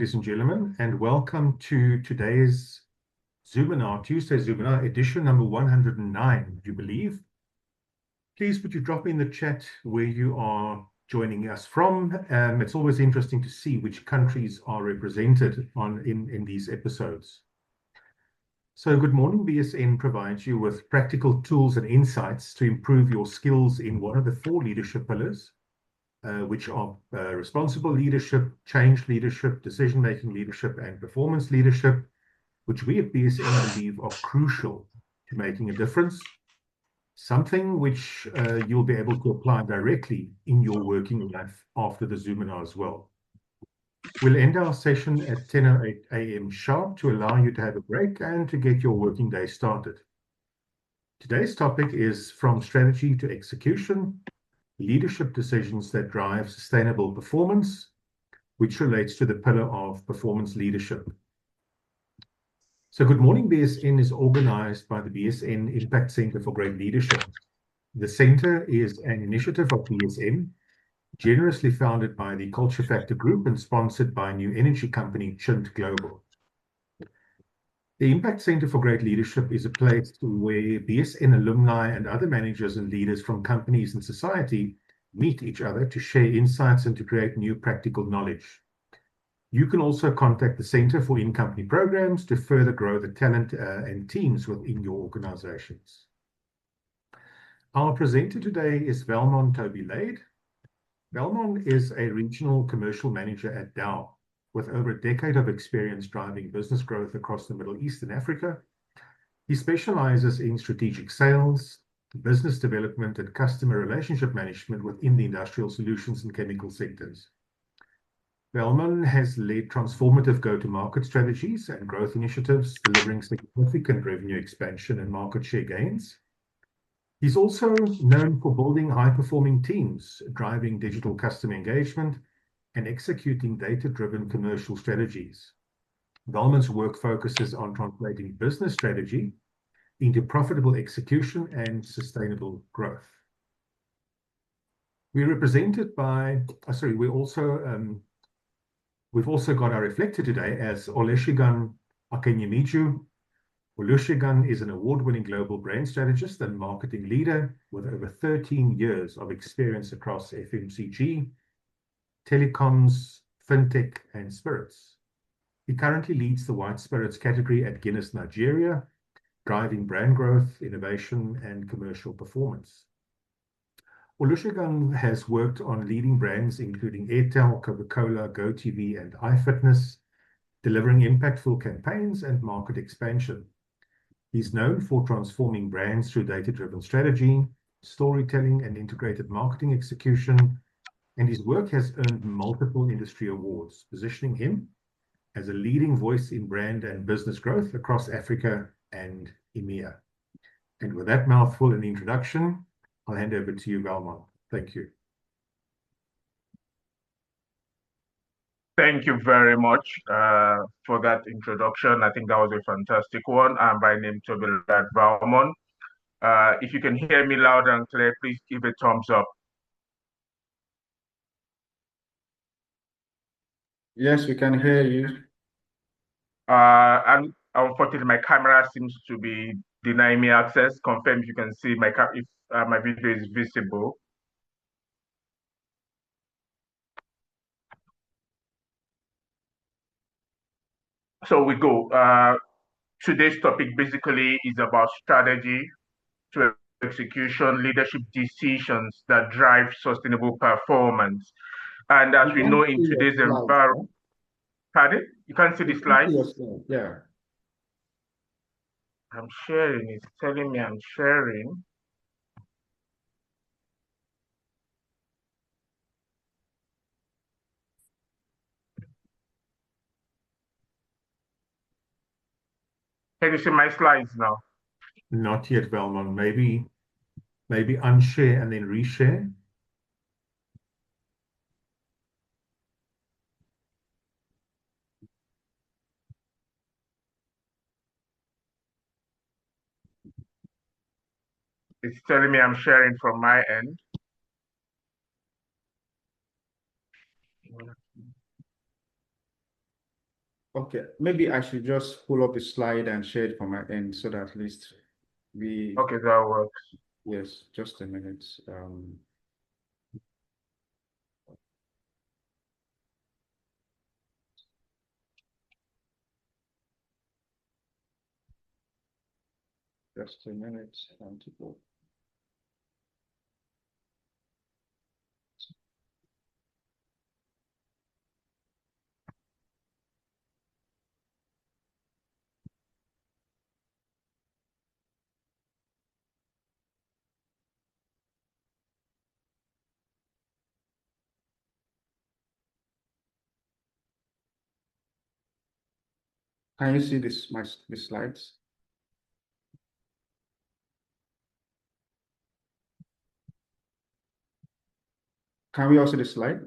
ladies and gentlemen, and welcome to today's Zoominar, Tuesday Zoominar, edition number 109, do you believe? Please would you drop in the chat where you are joining us from. It's always interesting to see which countries are represented in these episodes. So Goodmorning BSN provides you with practical tools and insights to improve your skills in one of the 4 leadership pillars, which are responsible leadership, change leadership, decision-making leadership, and performance leadership, which we at BSN believe are crucial to making a difference, something which you'll be able to apply directly in your working life after the Zoominar as well. We'll end our session at 10:08 a.m. sharp to allow you to have a break and to get your working day started. Today's topic is From Strategy to Execution, Leadership Decisions that Drive Sustainable Performance, which relates to the pillar of performance leadership. So Goodmorning BSN is organized by the BSN Impact Center for Great Leadership. The center is an initiative of BSN, generously founded by the Culture Factor Group and sponsored by new energy company Chint Global. The Impact Center for Great Leadership is a place where BSN alumni and other managers and leaders from companies and society meet each other to share insights and to create new practical knowledge. You can also contact the Center for in-company programs to further grow the talent and teams within your organizations. Our presenter today is Valmon Toby-Lade. Valmon is a regional commercial manager at Dow, with over a decade of experience driving business growth across the Middle East and Africa. He specializes in strategic sales, business development, and customer relationship management within the industrial solutions and chemical sectors. Valmon has led transformative go-to-market strategies and growth initiatives, delivering significant revenue expansion and market share gains. He's also known for building high-performing teams, driving digital customer engagement, and executing data-driven commercial strategies. Valmon's work focuses on translating business strategy into profitable execution and sustainable growth. We're represented by, we've also got our reflector today as Olusegun Akenyemiju. Olusegun is an award-winning global brand strategist and marketing leader with over 13 years of experience across FMCG, telecoms, fintech, and spirits. He currently leads the white spirits category at Guinness Nigeria, driving brand growth, innovation, and commercial performance. Olusegun has worked on leading brands including Airtel, Coca-Cola, GoTV, and iFitness, delivering impactful campaigns and market expansion. He's known for transforming brands through data-driven strategy, storytelling, and integrated marketing execution, and his work has earned multiple industry awards, positioning him as a leading voice in brand and business growth across Africa and EMEA. And with that mouthful in introduction, I'll hand over to you, Valmon. Thank you. Thank you very much for that introduction. I think that was a fantastic one. I'm by name Toby-Lade Valmon. If you can hear me loud and clear, please give a thumbs up. Yes, we can hear you. And unfortunately, my camera seems to be denying me access. Confirm if you can see my my video is visible. So we go. Today's topic basically is about strategy to execution, leadership decisions that drive sustainable performance. And as we know in today's environment, pardon? You can't see the slides? Yeah. I'm sharing. It's telling me I'm sharing. Can you see my slides now? Not yet, Valmon. Maybe unshare and then reshare. It's telling me I'm sharing from my end. Okay, maybe I should just pull up a slide and share it from my end so that at least we, Okay, that works. yes, just a minute. Just a minute. To go. Can you see the slides? Can we also see the slide?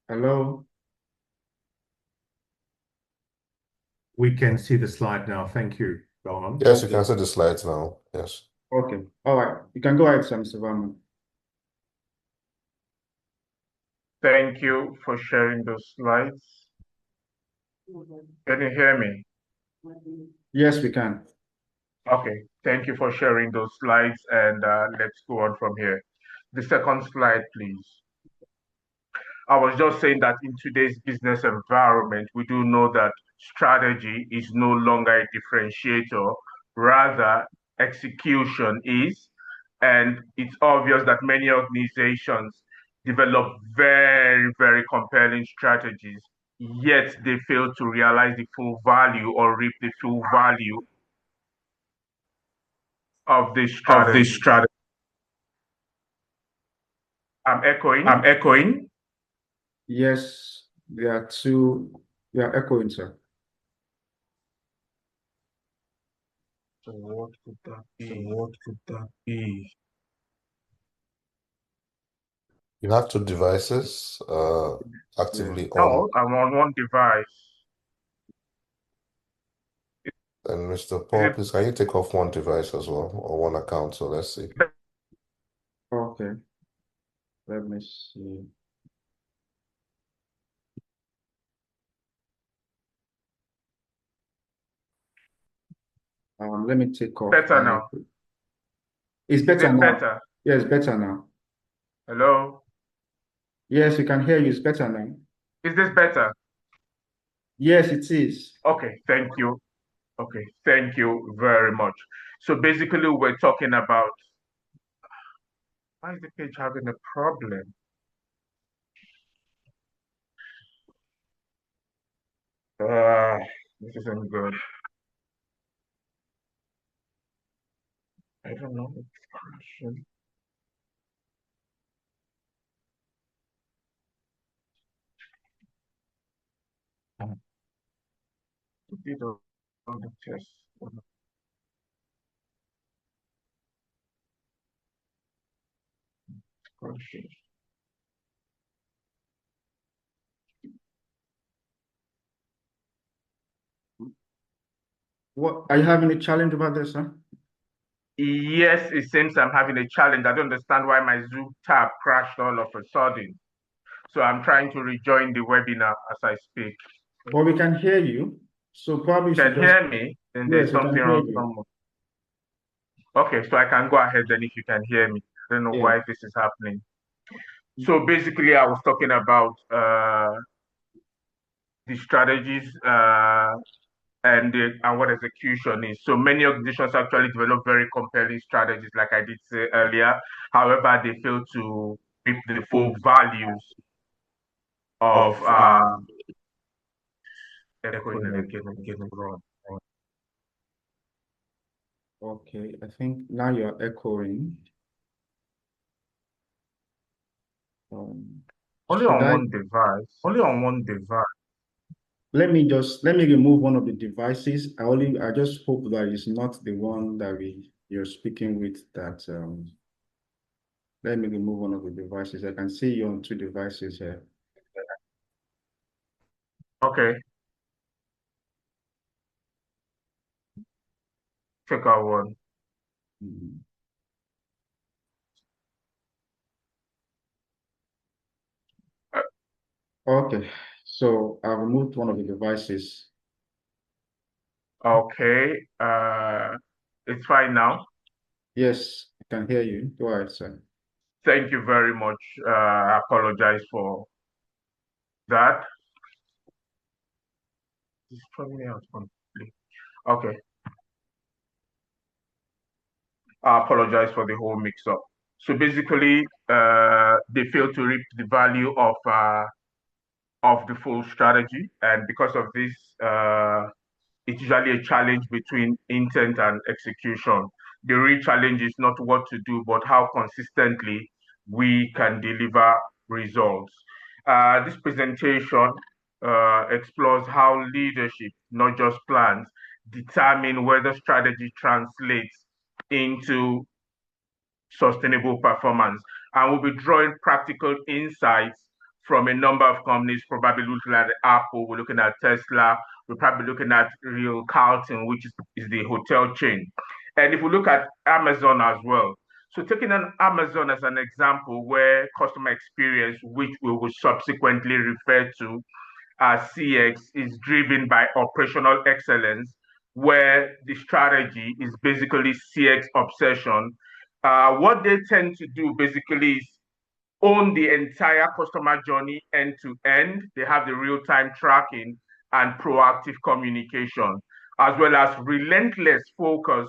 Hello? We can see the slide now. Thank you, Belman. Yes, you can see the slides now. Yes. Okay. All right. You can go ahead, Mr. Varman. Thank you for sharing those slides. Can you hear me? Yes, we can. Okay, thank you for sharing those slides, and let's go on from here. The second slide, please. I was just saying that in today's business environment, we do know that strategy is no longer a differentiator, rather execution is. And it's obvious that many organizations develop very, very compelling strategies, yet they fail to realize the full value or reap the full value of this strategy. I'm echoing. Yes, there are two. You are echoing, sir. So what could that be? You have two devices actively on. No, I'm on one device. And Mr. Paul, please, can you take off one device as well, or one account? So let's see. Okay. Let me see. Let me take off. Better now. It's better Is it now. better? Yes, better now. Hello? Yes, we can hear you. It's better now. Is this better? Yes, it is. Okay, thank you. Okay, thank you very much. So basically, we're talking about why is the page having a problem? This isn't good. I don't know. It's crashing. We did all the tests. Crashing. What are you having a challenge about this, sir? Yes, it seems I'm having a challenge. I don't understand why my Zoom tab crashed all of a sudden. So I'm trying to rejoin the webinar as I speak. But we can hear you. So probably you Can should hear me? Then there's Yes, we can something hear wrong you. somewhere. Okay, so I can go ahead then if you can hear me. I don't know Yeah. why this is happening. So basically, I was talking about the strategies and what execution is. So many organizations actually develop very compelling strategies, like I did say earlier. However, they fail to reap the full values of Okay, I think now you're echoing. only Should on I? one device. Only on one device. Let me remove one of the devices. I just hope that it's not the one that you're speaking with that let me remove one of the devices. I can see you on two devices here. Okay. Check out one. Mhm. Okay, so I've removed one of the devices. Okay, it's fine now. Yes, I can hear you. Go ahead, sir. Thank you very much. I apologize for that. This is probably out completely. Okay. I apologize for the whole mix-up. So basically, they fail to reap the value of the full strategy, and because of this, it's usually a challenge between intent and execution. The real challenge is not what to do, but how consistently we can deliver results. This presentation explores how leadership, not just plans, determine whether strategy translates into sustainable performance. And we'll be drawing practical insights from a number of companies, probably looking at Apple, we're looking at Tesla, we're probably looking at Real Carlton, which is the hotel chain. And if we look at Amazon as well, so taking an Amazon as an example where customer experience, which we will subsequently refer to as CX, is driven by operational excellence, where the strategy is basically CX obsession. What they tend to do basically is own the entire customer journey end to end. They have the real-time tracking and proactive communication, as well as relentless focus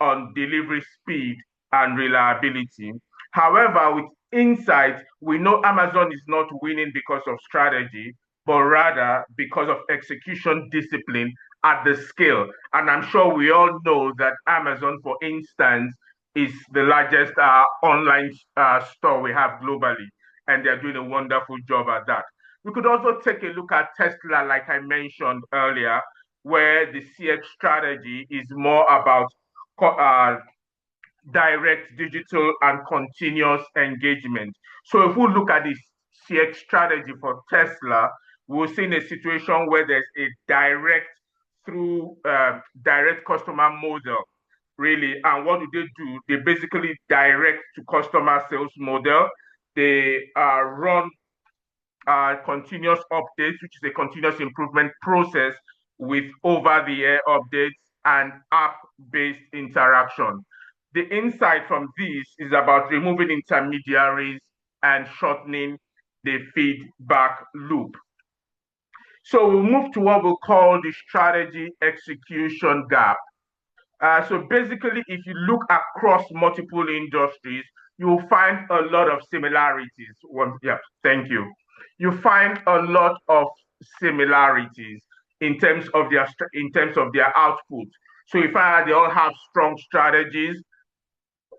on delivery speed and reliability. However, with insight, we know Amazon is not winning because of strategy, but rather because of execution discipline at the scale. And I'm sure we all know that Amazon, for instance, is the largest online store we have globally, and they're doing a wonderful job at that. We could also take a look at Tesla, like I mentioned earlier, where the CX strategy is more about uh, direct digital and continuous engagement. So if we look at this CX strategy for Tesla, we'll see in a situation where there's a direct customer model, really. And what do? They basically direct to customer sales model. They run continuous updates, which is a continuous improvement process with over-the-air updates and app-based interaction. The insight from this is about removing intermediaries and shortening the feedback loop. So we'll move to what we'll call the strategy execution gap. So basically, if you look across multiple industries, you'll find a lot of similarities. Yeah, thank you. You find a lot of similarities in terms of their output. So you find that they all have strong strategies,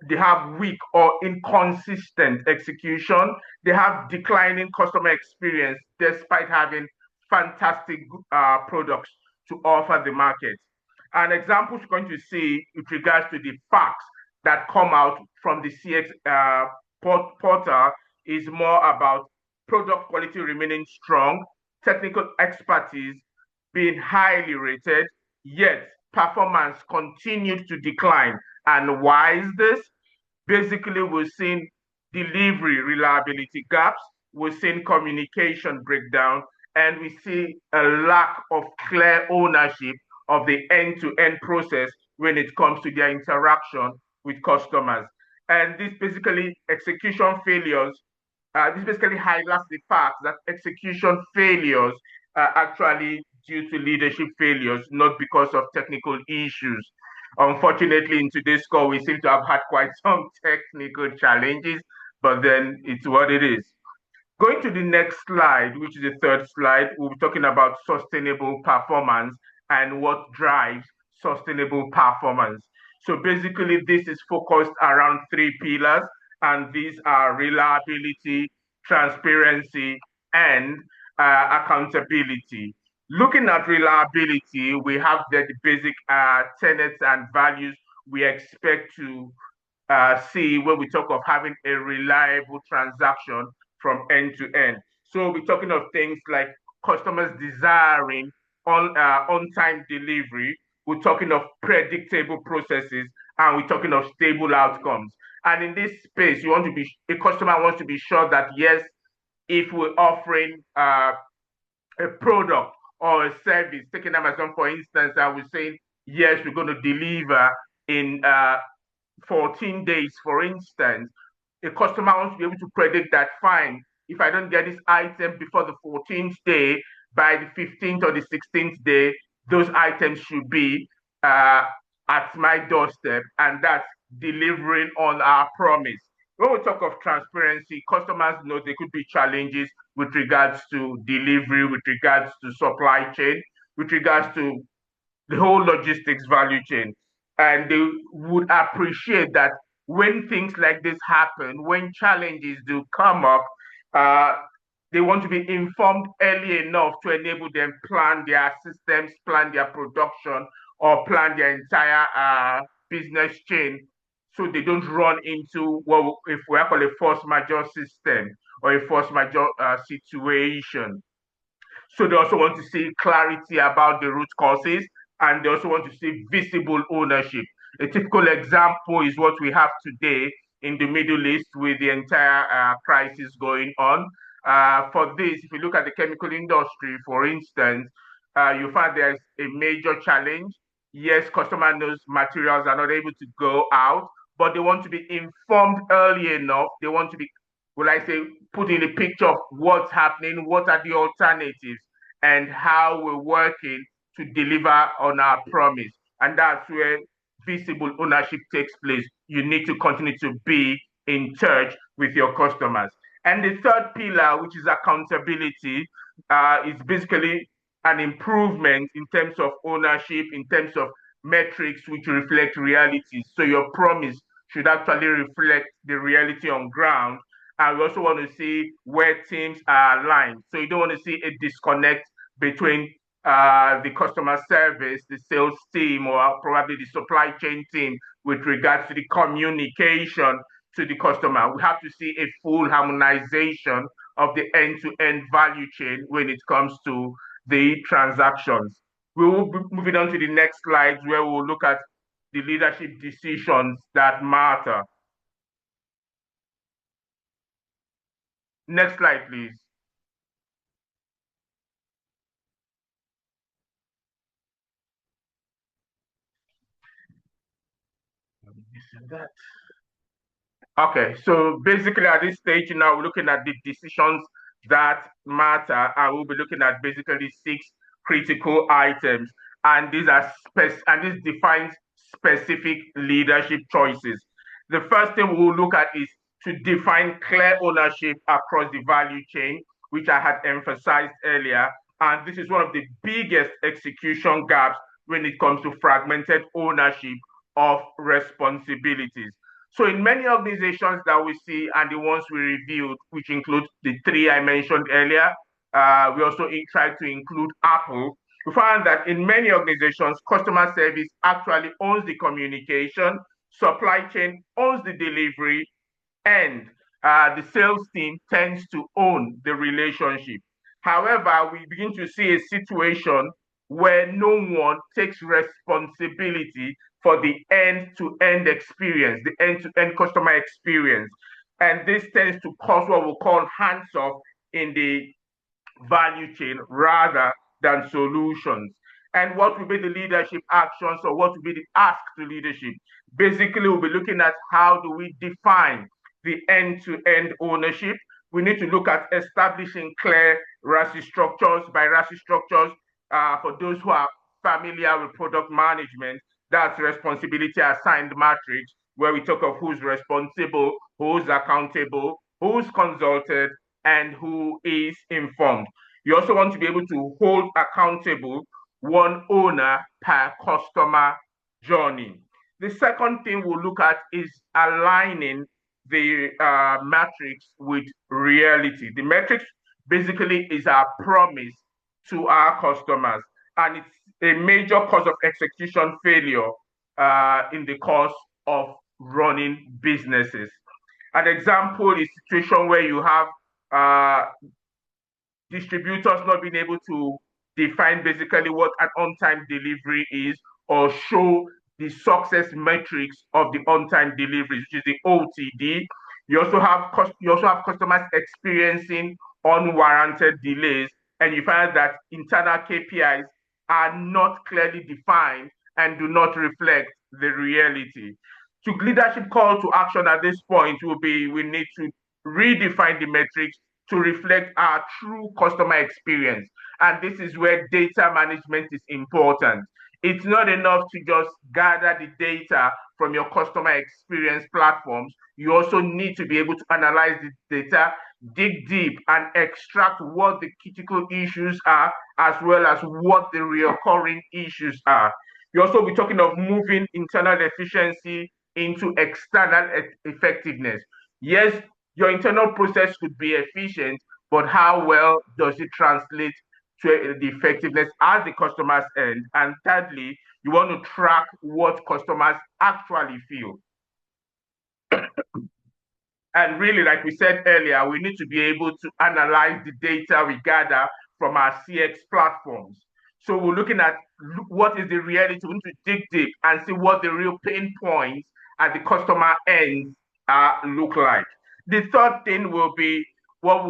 they have weak or inconsistent execution, they have declining customer experience despite having fantastic products to offer the market. An example you're going to see with regards to the facts that come out from the CX portal is more about product quality remaining strong, technical expertise being highly rated, yet performance continued to decline. And why is this? Basically, we're seeing delivery reliability gaps, we're seeing communication breakdown, and we see a lack of clear ownership of the end-to-end process when it comes to their interaction with customers. And this basically highlights the fact that execution failures are actually due to leadership failures, not because of technical issues. Unfortunately, in today's call, we seem to have had quite some technical challenges, but then it's what it is. Going to the next slide, which is the third slide, we'll be talking about sustainable performance and what drives sustainable performance. So basically, this is focused around three pillars, and these are reliability, transparency, and accountability. Looking at reliability, we have the basic tenets and values we expect to see when we talk of having a reliable transaction from end to end. So we're talking of things like customers desiring on-time delivery. We're talking of predictable processes, and we're talking of stable outcomes. And in this space, a customer wants to be sure that yes, if we're offering a product or a service, taking Amazon for instance, I was saying, yes, we're going to deliver in 14 days, for instance, a customer wants to be able to predict that, fine, if I don't get this item before the 14th day, by the 15th or the 16th day, those items should be at my doorstep, and that's delivering on our promise. When we talk of transparency, customers know there could be challenges with regards to delivery, with regards to supply chain, with regards to the whole logistics value chain. And they would appreciate that when things like this happen, when challenges do come up, they want to be informed early enough to enable them plan their systems, plan their production, or plan their entire business chain, so they don't run into what if we call a force majeure system or a force majeure situation. So they also want to see clarity about the root causes, and they also want to see visible ownership. A typical example is what we have today in the Middle East with the entire crisis going on. For this, if you look at the chemical industry, for instance, you find there's a major challenge. Yes, customer knows materials are not able to go out, but they want to be informed early enough. They want to be, will I say, put in a picture of what's happening, what are the alternatives, and how we're working to deliver on our promise. And that's where visible ownership takes place. You need to continue to be in touch with your customers. And the third pillar, which is accountability, is basically an improvement in terms of ownership, in terms of metrics which reflect realities. So your promise should actually reflect the reality on ground. And we also want to see where teams are aligned. So you don't want to see a disconnect between the customer service, the sales team, or probably the supply chain team with regards to the communication to the customer. We have to see a full harmonization of the end-to-end value chain when it comes to the transactions. We will be moving on to the next slide where we'll look at the leadership decisions that matter. Next slide, please. Okay, so basically at this stage now, we're looking at the decisions that matter, and we'll be looking at basically 6 critical items, and these are and this defines specific leadership choices. The first thing we'll look at is to define clear ownership across the value chain, which I had emphasized earlier, and this is one of the biggest execution gaps when it comes to fragmented ownership of responsibilities. So in many organizations that we see and the ones we reviewed, which include the 3 I mentioned earlier, we also tried to include Apple. We found that in many organizations, customer service actually owns the communication, supply chain owns the delivery, and the sales team tends to own the relationship. However, we begin to see a situation where no one takes responsibility for the end-to-end experience, the end-to-end customer experience. And this tends to cause what we call hands-off in the value chain rather than solutions. And what will be the leadership actions, or what will be the ask to leadership? Basically, we'll be looking at how do we define the end-to-end ownership. We need to look at establishing clear RACI structures. By RACI structures, for those who are familiar with product management, that's responsibility assigned matrix, where we talk of who's responsible, who's accountable, who's consulted, and who is informed. You also want to be able to hold accountable one owner per customer journey. The second thing we'll look at is aligning the matrix with reality. The matrix basically is our promise to our customers, and it's a major cause of execution failure in the course of running businesses. An example is a situation where you have distributors not being able to define basically what an on-time delivery is, or show the success metrics of the on-time deliveries, which is the OTD. You also have customers experiencing unwarranted delays, and you find that internal KPIs are not clearly defined and do not reflect the reality. To leadership call to action at this point will be, we need to redefine the metrics to reflect our true customer experience. And this is where data management is important. It's not enough to just gather the data from your customer experience platforms. You also need to be able to analyze the data, dig deep, and extract what the critical issues are, as well as what the recurring issues are. You also be talking of moving internal efficiency into external effectiveness. Yes, your internal process could be efficient, but how well does it translate to the effectiveness at the customer's end? And thirdly, you want to track what customers actually feel. And really, like we said earlier, we need to be able to analyze the data we gather from our CX platforms. So we're looking at what is the reality. We need to dig deep and see what the real pain points at the customer end look like. The third thing will be what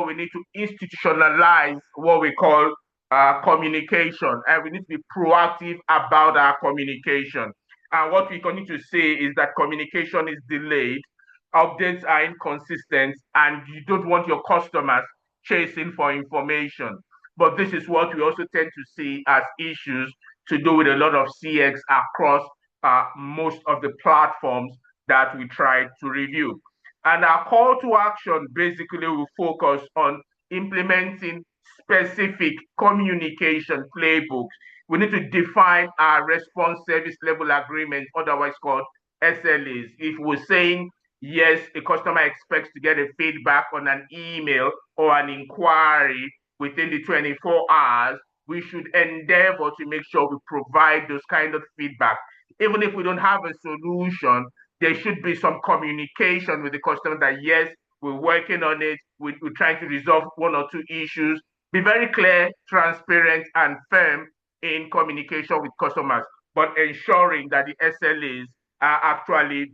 we need to institutionalize what we call communication, and we need to be proactive about our communication. And what we continue to say is that communication is delayed, updates are inconsistent, and you don't want your customers chasing for information. But this is what we also tend to see as issues to do with a lot of CX across most of the platforms that we try to review. And our call to action basically will focus on implementing specific communication playbooks. We need to define our response service level agreement, otherwise called SLAs. If we're saying, yes, a customer expects to get a feedback on an email or an inquiry within the 24 hours, we should endeavor to make sure we provide those kind of feedback. Even if we don't have a solution, there should be some communication with the customer that, yes, we're working on it, we're trying to resolve one or two issues. Be very clear, transparent, and firm in communication with customers, but ensuring that the SLAs are actually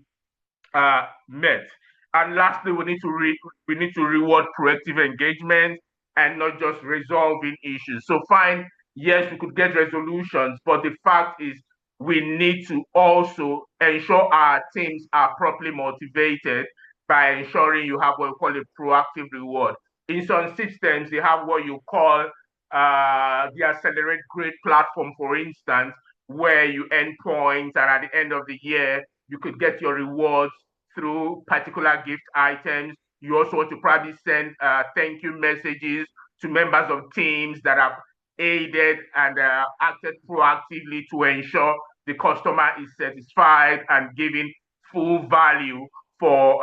met. And lastly, we need to reward proactive engagement and not just resolving issues. So fine, yes, we could get resolutions, but the fact is we need to also ensure our teams are properly motivated by ensuring you have what we call a proactive reward. In some systems, they have what you call the Accelerate Grade platform, for instance, where you earn points, and at the end of the year, you could get your rewards through particular gift items. You also want to probably send thank you messages to members of teams that have aided and acted proactively to ensure the customer is satisfied and giving full value for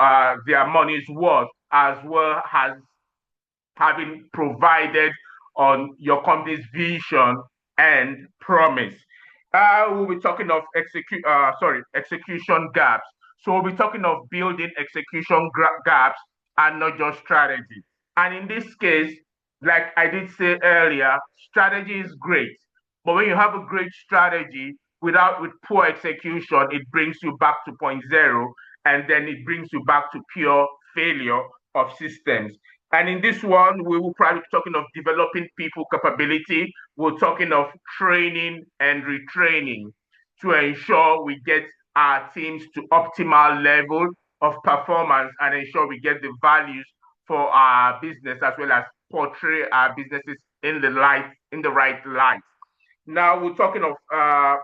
their money's worth, as well as having provided on your company's vision and promise. We'll be talking of execution gaps. So we'll be talking of building execution gaps and not just strategy. And in this case, like I did say earlier, strategy is great. But when you have a great strategy with poor execution, it brings you back to point zero, and then it brings you back to pure failure of systems. And in this one, we will probably be talking of developing people capability. We're talking of training and retraining to ensure we get our teams to optimal level of performance and ensure we get the values for our business, as well as portray our businesses in the right light. Now we're talking of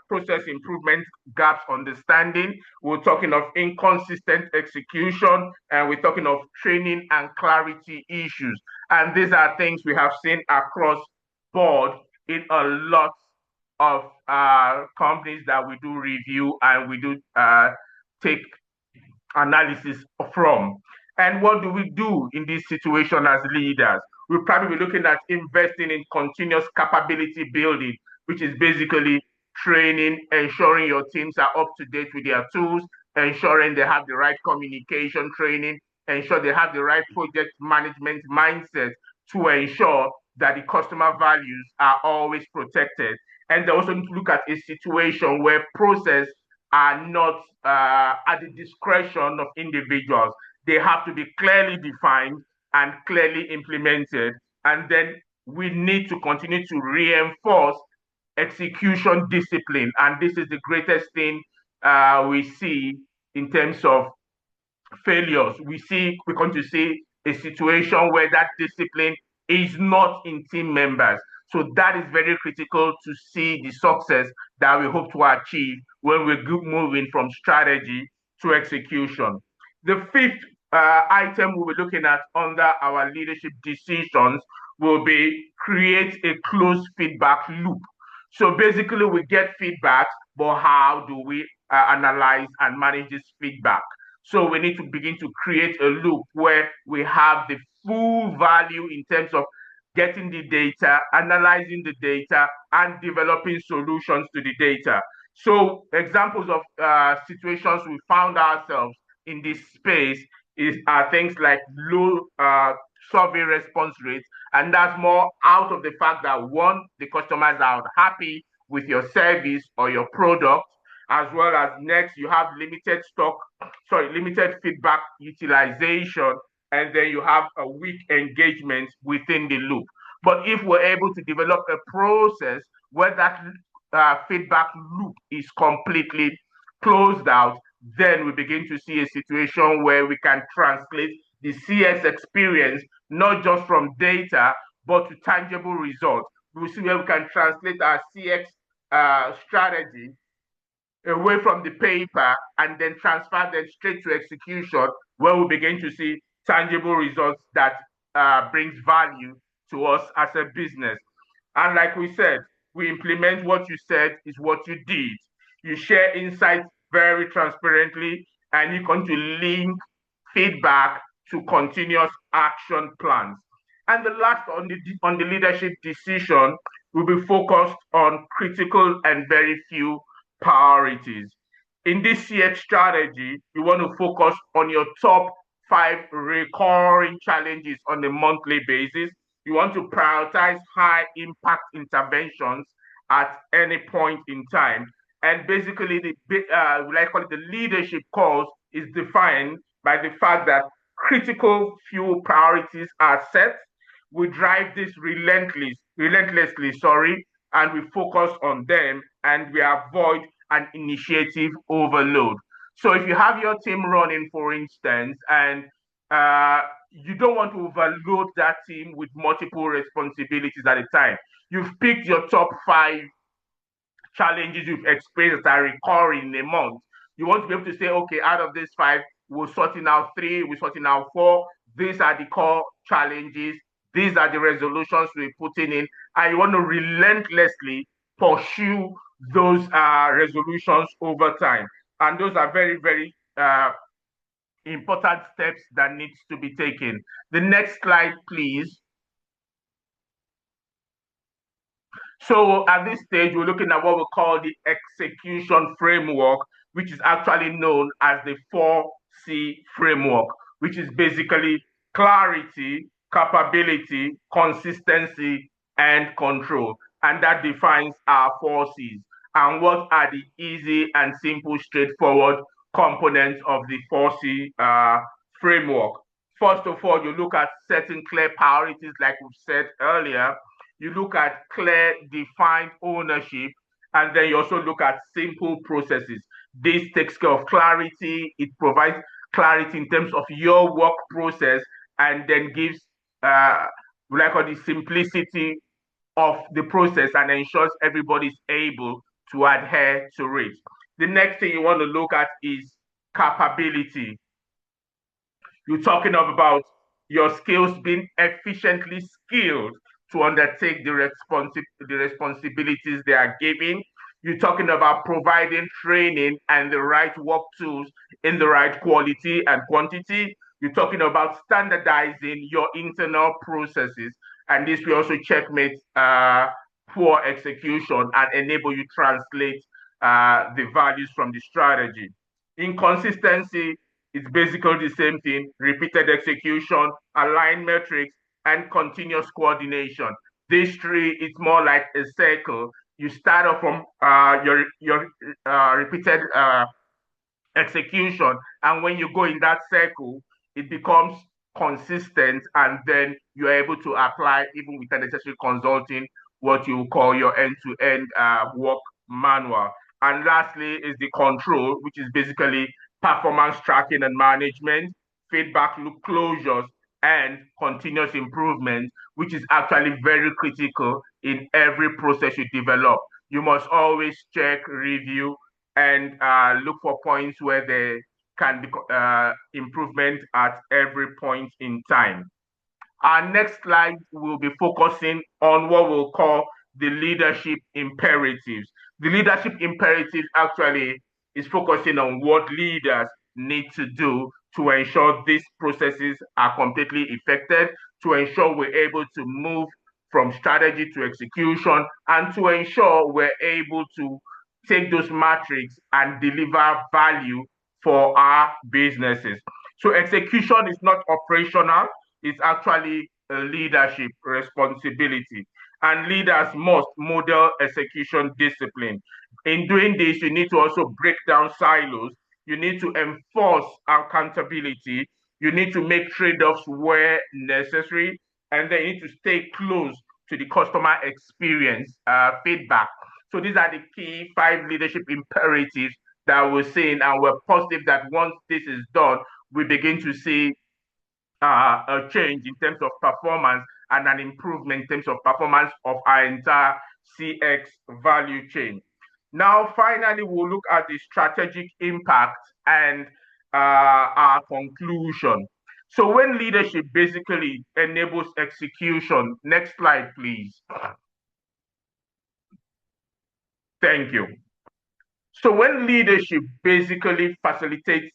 process improvement gaps understanding. We're talking of inconsistent execution, and we're talking of training and clarity issues. And these are things we have seen across board in a lot of companies that we do review and we do take analysis from. And what do we do in this situation as leaders? We'll probably be looking at investing in continuous capability building, which is basically training, ensuring your teams are up to date with their tools, ensuring they have the right communication training, ensure they have the right project management mindset to ensure that the customer values are always protected. And they also need to look at a situation where process are not at the discretion of individuals. They have to be clearly defined, and clearly implemented. And then we need to continue to reinforce execution discipline. And this is the greatest thing we see in terms of failures. We're going to see a situation where that discipline is not in team members. So that is very critical to see the success that we hope to achieve when we're moving from strategy to execution. The fifth item we'll be looking at under our leadership decisions will be create a closed feedback loop. So basically we get feedback, but how do we analyze and manage this feedback? So we need to begin to create a loop where we have the full value in terms of getting the data, analyzing the data, and developing solutions to the data. So examples of situations we found ourselves in this space are things like low survey response rates, and that's more out of the fact that one, the customers are unhappy with your service or your product, as well as next you have limited feedback utilization, and then you have a weak engagement within the loop. But if we're able to develop a process where that feedback loop is completely closed out, then we begin to see a situation where we can translate the CS experience not just from data, but to tangible results. We see where we can translate our CX strategy away from the paper and then transfer them straight to execution, where we begin to see tangible results that brings value to us as a business. And like we said, we implement what you said is what you did. You share insights very transparently, and you continue to link feedback to continuous action plans. And the last on the leadership decision will be focused on critical and very few priorities. In this CX strategy, you want to focus on your top 5 recurring challenges on a monthly basis. You want to prioritize high impact interventions at any point in time. And basically, the leadership calls is defined by the fact that critical few priorities are set. We drive this relentlessly, and we focus on them, and we avoid an initiative overload. So if you have your team running, for instance, and you don't want to overload that team with multiple responsibilities at a time, you've picked your top 5 challenges you've experienced that are recurring in a month. You want to be able to say, okay, out of these 5, we're sorting out 3, we're sorting out 4. These are the core challenges. These are the resolutions we're putting in. And you want to relentlessly pursue those resolutions over time. And those are very, very important steps that needs to be taken. The next slide, please. So at this stage, we're looking at what we call the execution framework, which is actually known as the 4C framework, which is basically clarity, capability, consistency, and control. And that defines our 4Cs. And what are the easy and simple, straightforward components of the 4C framework? First of all, you look at setting clear priorities, like we've said earlier. You look at clear, defined ownership, and then you also look at simple processes. This takes care of clarity. It provides clarity in terms of your work process, and then gives the simplicity of the process and ensures everybody's able to adhere to it. The next thing you want to look at is capability. You're talking about your skills being efficiently skilled to undertake the responsibilities they are given. You're talking about providing training and the right work tools in the right quality and quantity. You're talking about standardizing your internal processes. And this will also checkmate poor execution and enable you to translate the values from the strategy. Inconsistency is basically the same thing: repeated execution, aligned metrics, and continuous coordination. This tree is more like a circle. You start off from your repeated execution, and when you go in that circle, it becomes consistent, and then you're able to apply, even without necessarily consulting, what you call your end-to-end work manual. And lastly is the control, which is basically performance tracking and management, feedback loop closures, and continuous improvement, which is actually very critical in every process you develop. You must always check, review, and look for points where there can be improvement at every point in time. Our next slide will be focusing on what we'll call the leadership imperatives. The leadership imperative actually is focusing on what leaders need to do to ensure these processes are completely effective, to ensure we're able to move from strategy to execution, and to ensure we're able to take those metrics and deliver value for our businesses. So execution is not operational, it's actually a leadership responsibility. And leaders must model execution discipline. In doing this, you need to also break down silos. You need to enforce accountability. You need to make trade-offs where necessary. And then you need to stay close to the customer experience feedback. So these are the key 5 leadership imperatives that we're seeing, and we're positive that once this is done, we begin to see a change in terms of performance and an improvement in terms of performance of our entire CX value chain. Now, finally, we'll look at the strategic impact and our conclusion. So when leadership basically enables execution, next slide, please. Thank you. So when leadership basically facilitates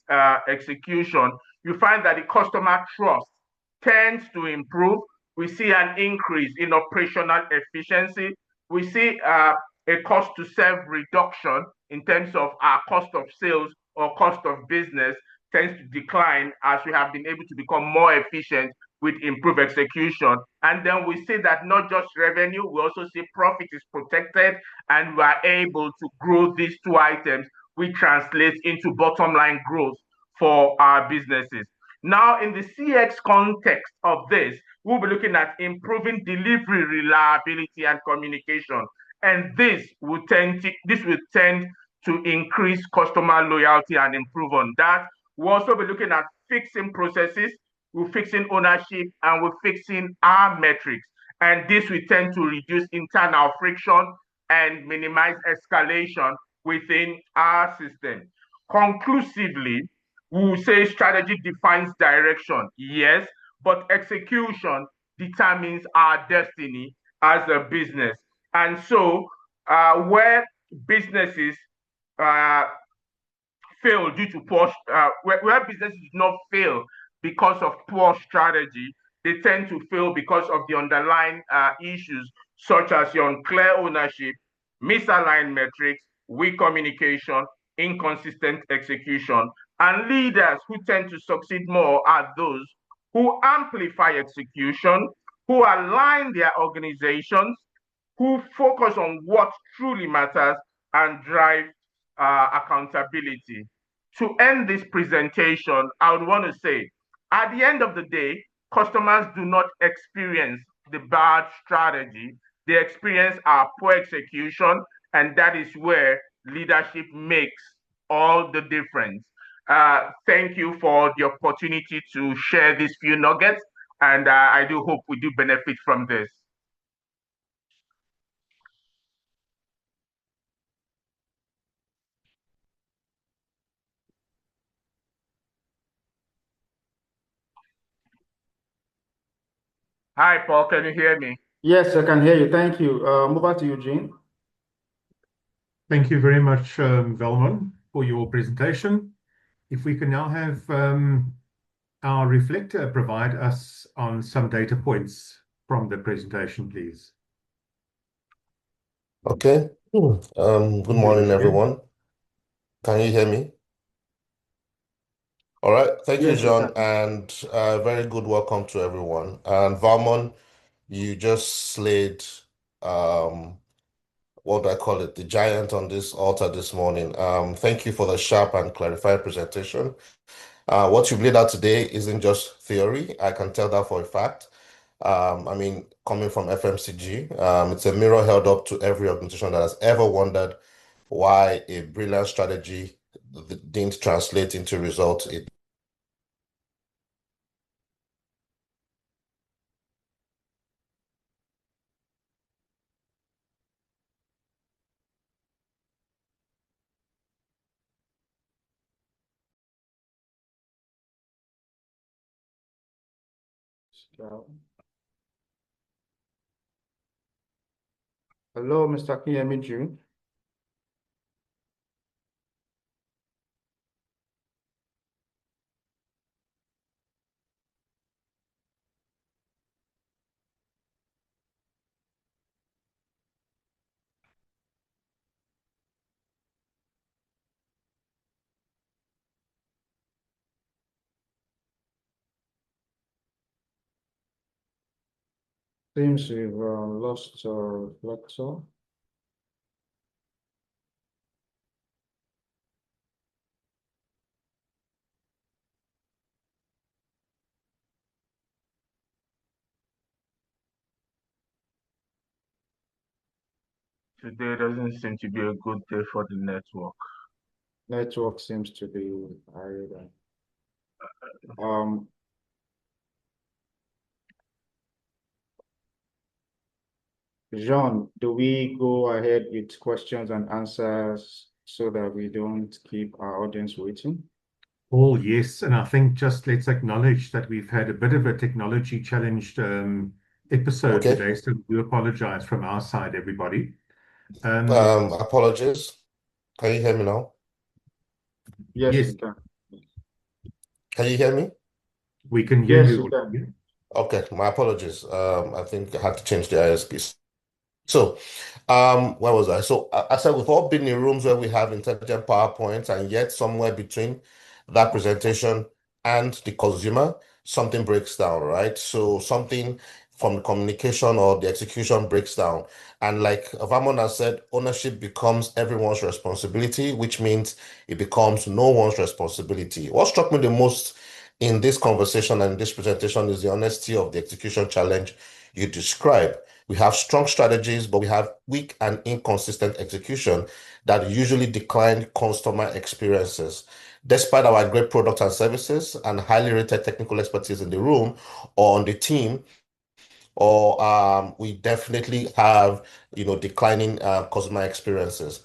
execution, you find that the customer trust tends to improve. We see an increase in operational efficiency. We see a cost to serve reduction in terms of our cost of sales or cost of business tends to decline as we have been able to become more efficient with improved execution. And then we see that not just revenue, we also see profit is protected, and we are able to grow these 2 items, which translates into bottom line growth for our businesses. Now, in the CX context of this, we'll be looking at improving delivery reliability and communication. And this will tend to increase customer loyalty and improve on that. We'll also be looking at fixing processes, we're fixing ownership, and we're fixing our metrics. And this will tend to reduce internal friction and minimize escalation within our system. Conclusively, we will say strategy defines direction, yes, but execution determines our destiny as a business. And so where businesses fail due to poor, where businesses do not fail because of poor strategy, they tend to fail because of the underlying issues, such as your unclear ownership, misaligned metrics, weak communication, inconsistent execution. And leaders who tend to succeed more are those who amplify execution, who align their organizations, who focus on what truly matters and drive accountability. To end this presentation, I would want to say, at the end of the day, customers do not experience the bad strategy. They experience our poor execution, and that is where leadership makes all the difference. Thank you for the opportunity to share these few nuggets, and I do hope we do benefit from this. Hi, Paul, can you hear me? Yes, I can hear you. Thank you. Over to Eugene. Thank you very much, Velmon, for your presentation. If we can now have our reflector provide us on some data points from the presentation, please. Okay. Good morning, everyone. Can you hear me? All right. Thank you, John, and very good welcome to everyone. And Valmon, you just slayed what I call it, the giant on this altar this morning. Thank you for the sharp and clarified presentation. What you've laid out today isn't just theory. I can tell that for a fact. I mean, coming from FMCG, it's a mirror held up to every organization that has ever wondered why a brilliant strategy didn't translate into results. Hello, Mr. Kiyemiju. Seems we've lost our lecture. Today doesn't seem to be a good day for the network. Network seems to be higher. Jean, do we go ahead with questions and answers so that we don't keep our audience waiting? Oh, yes. And I think just let's acknowledge that we've had a bit of a technology challenged episode Okay. today. So we do apologize from our side, everybody. Apologies. Can you hear me now? Yes, Yes. we can. Can you hear me? We can hear Yes, you. we can. Okay, my apologies. I think I had to change the ISP. So, where was I? So, I said we've all been in rooms where we have intelligent PowerPoints, and yet somewhere between that presentation and the consumer, something breaks down, right? So, something from the communication or the execution breaks down. And like Varmon has said, ownership becomes everyone's responsibility, which means it becomes no one's responsibility. What struck me the most in this conversation and this presentation is the honesty of the execution challenge you describe. We have strong strategies, but we have weak and inconsistent execution that usually decline customer experiences. Despite our great products and services and highly rated technical expertise in the room or on the team, or we definitely have, declining customer experiences.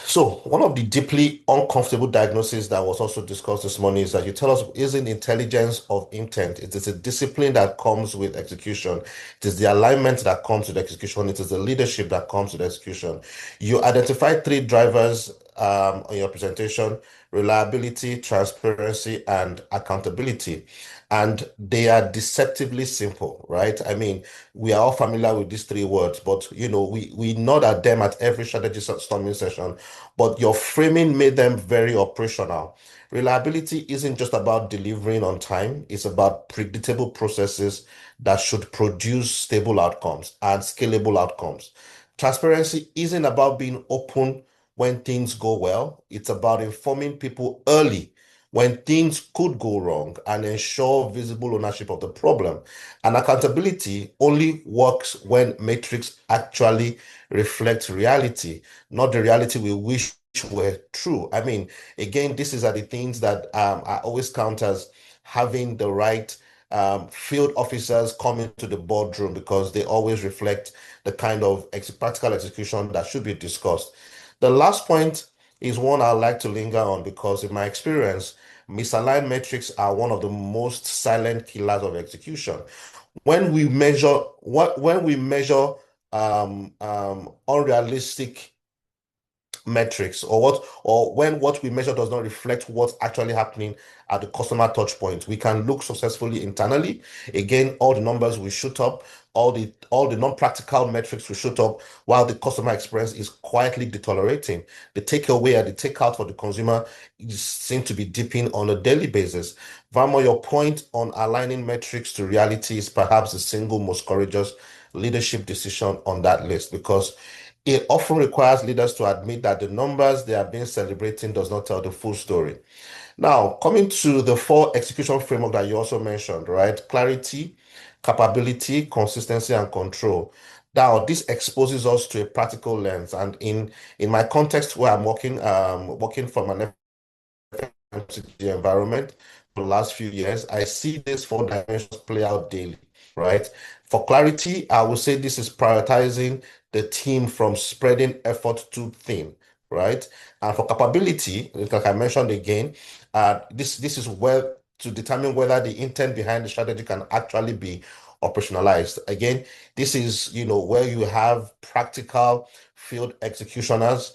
So one of the deeply uncomfortable diagnoses that was also discussed this morning is that you tell us isn't intelligence of intent. It is a discipline that comes with execution. It is the alignment that comes with execution. It is the leadership that comes with execution. You identified three drivers on your presentation: reliability, transparency, and accountability. And they are deceptively simple, right? I mean, we are all familiar with these three words, but we nod at them at every strategy storming session, but your framing made them very operational. Reliability isn't just about delivering on time, it's about predictable processes that should produce stable outcomes and scalable outcomes. Transparency isn't about being open when things go well, it's about informing people early when things could go wrong and ensure visible ownership of the problem. And accountability only works when metrics actually reflect reality, not the reality we wish were true. I mean, again, these are the things that I always count as having the right field officers come into the boardroom, because they always reflect the kind of practical execution that should be discussed. The last point is one I like to linger on, because in my experience, misaligned metrics are one of the most silent killers of execution. When we measure unrealistic metrics, or when what we measure does not reflect what's actually happening at the customer touch point, we can look successfully internally. Again, all the numbers will shoot up, all the non-practical metrics will shoot up, while the customer experience is quietly deteriorating. The takeaway and the takeout for the consumer seem to be dipping on a daily basis. Vamo, your point on aligning metrics to reality is perhaps the single most courageous leadership decision on that list, because It often requires leaders to admit that the numbers they have been celebrating does not tell the full story. Now, coming to the 4 execution framework that you also mentioned, right? Clarity, capability, consistency, and control. Now, this exposes us to a practical lens. And in my context where I'm working from an FMCG environment for the last few years, I see these 4 dimensions play out daily, right? For clarity, I would say this is prioritizing the team from spreading effort too thin, right? And for capability, like I mentioned again, this is where to determine whether the intent behind the strategy can actually be operationalized. Again, this is where you have practical field executioners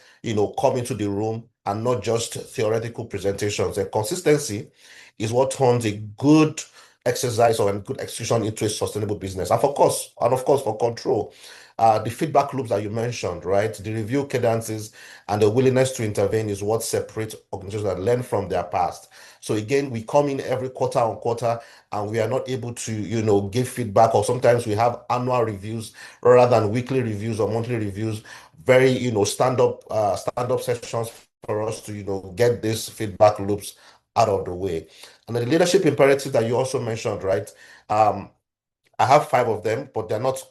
come into the room and not just theoretical presentations. And consistency is what turns a good exercise or a good execution into a sustainable business. And of course, for control, the feedback loops that you mentioned, right? The review cadences and the willingness to intervene is what separates organizations that learn from their past. So again, we come in every quarter on quarter and we are not able to, give feedback, or sometimes we have annual reviews rather than weekly reviews or monthly reviews. Very, stand up sessions for us to, get these feedback loops out of the way. And the leadership imperative that you also mentioned, right? I have 5 of them, but they're not,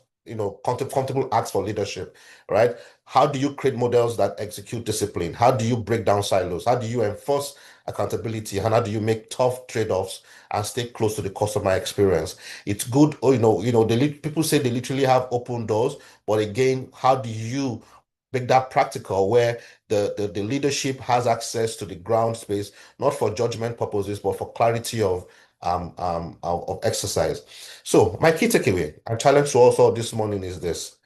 comfortable acts for leadership, right? How do you create models that execute discipline? How do you break down silos? How do you enforce accountability? And how do you make tough trade-offs and stay close to the customer experience? It's good, people say they literally have open doors, but again, how do you make that practical where the leadership has access to the ground space, not for judgment purposes, but for clarity of exercise. So my key takeaway and challenge to us all this morning is this: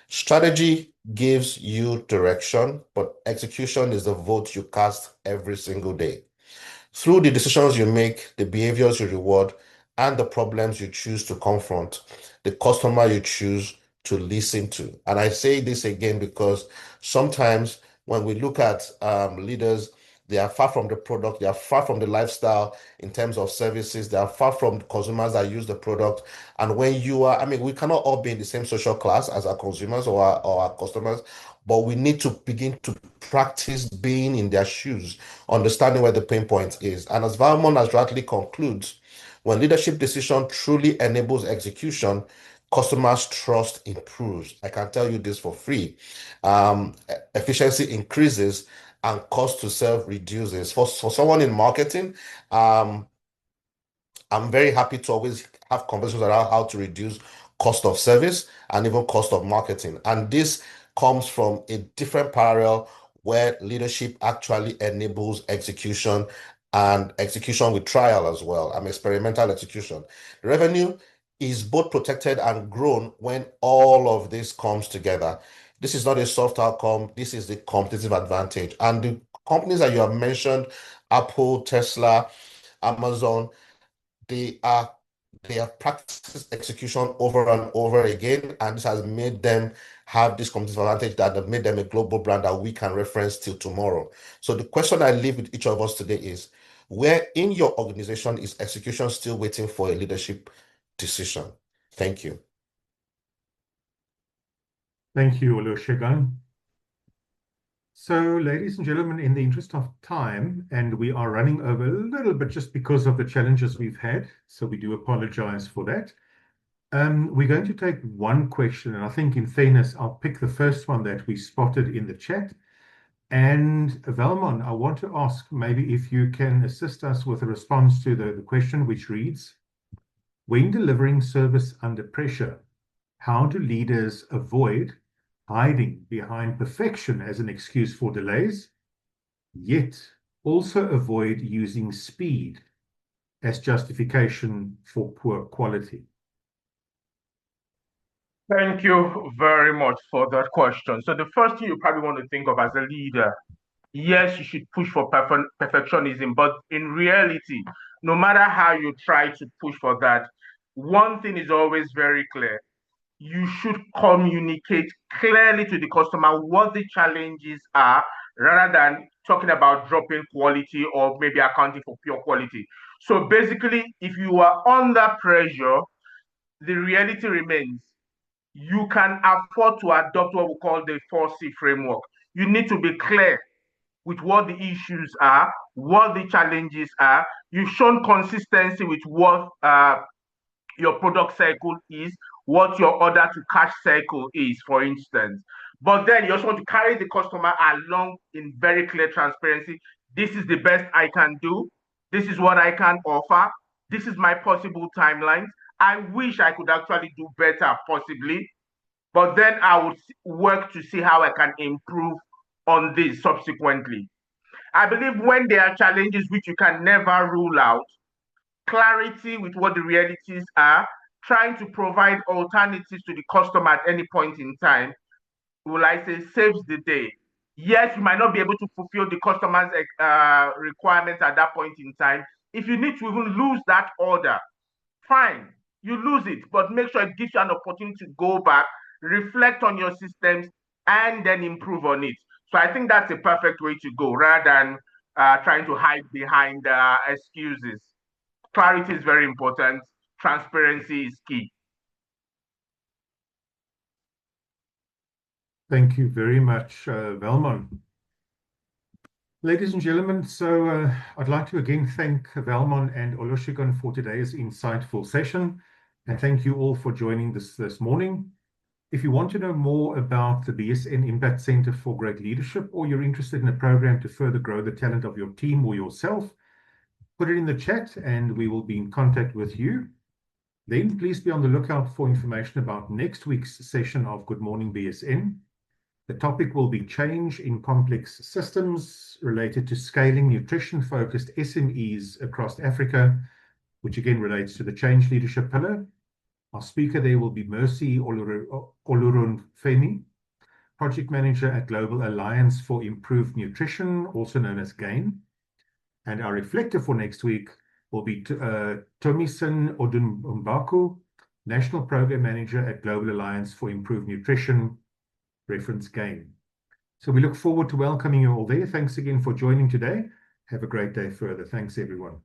strategy gives you direction, but execution is the vote you cast every single day. Through the decisions you make, the behaviors you reward, and the problems you choose to confront, the customer you choose to listen to. And I say this again because sometimes when we look at leaders, they are far from the product, they are far from the lifestyle in terms of services, they are far from the consumers that use the product. And when you are, we cannot all be in the same social class as our consumers or our customers, but we need to begin to practice being in their shoes, understanding where the pain point is. And as Valmont as rightly concludes, when leadership decision truly enables execution, customers' trust improves. I can tell you this for free. Efficiency increases and cost to serve reduces. For someone in marketing, I'm very happy to always have conversations around how to reduce cost of service and even cost of marketing. And this comes from a different parallel where leadership actually enables execution, and execution with trial as well, experimental execution. Revenue is both protected and grown when all of this comes together. This is not a soft outcome, this is the competitive advantage. And the companies that you have mentioned, Apple, Tesla, Amazon, they are they have practiced execution over and over again, and this has made them have this competitive advantage that have made them a global brand that we can reference till tomorrow. So the question I leave with each of us today is, where in your organization is execution still waiting for a leadership decision? Thank you. Thank you, Olusegun. So, ladies and gentlemen, in the interest of time, and we are running over a little bit just because of the challenges we've had, so we do apologize for that. We're going to take one question, and I think in fairness, I'll pick the first one that we spotted in the chat. And Valmont, I want to ask maybe if you can assist us with a response to the question, which reads, when delivering service under pressure, how do leaders avoid hiding behind perfection as an excuse for delays, yet also avoid using speed as justification for poor quality? Thank you very much for that question. So the first thing you probably want to think of as a leader, yes, you should push for perfectionism, but in reality, no matter how you try to push for that, one thing is always very clear. You should communicate clearly to the customer what the challenges are, rather than talking about dropping quality or maybe accounting for pure quality. So basically, if you are under pressure, the reality remains you can afford to adopt what we call the 4C framework. You need to be clear with what the issues are, what the challenges are. You've shown consistency with what your product cycle is, what your order to cash cycle is, for instance. But then you also want to carry the customer along in very clear transparency. This is the best I can do. This is what I can offer. This is my possible timelines. I wish I could actually do better, possibly, but then I would work to see how I can improve on this subsequently. I believe when there are challenges which you can never rule out, clarity with what the realities are, trying to provide alternatives to the customer at any point in time, will I say, saves the day. Yes, you might not be able to fulfill the customer's requirements at that point in time. If you need to even lose that order, fine, you lose it, but make sure it gives you an opportunity to go back, reflect on your systems, and then improve on it. So I think that's a perfect way to go rather than trying to hide behind excuses. Clarity is very important. Transparency is key. Thank you very much, Valmon. Ladies and gentlemen, so I'd like to again thank Valmon and Olusegun for today's insightful session, and thank you all for joining this morning. If you want to know more about the BSN Impact Center for Great Leadership, or you're interested in a program to further grow the talent of your team or yourself, put it in the chat and we will be in contact with you. Then please be on the lookout for information about next week's session of Good Morning BSN. The topic will be change in complex systems related to scaling nutrition-focused SMEs across Africa, which again relates to the change leadership pillar. Our speaker there will be Mercy Olurunfemi, Project Manager at Global Alliance for Improved Nutrition, also known as GAIN. And our reflector for next week will be Tomisin Odumbaku, National Program Manager at Global Alliance for Improved Nutrition, reference GAIN. So we look forward to welcoming you all there. Thanks again for joining today. Have a great day further. Thanks, everyone.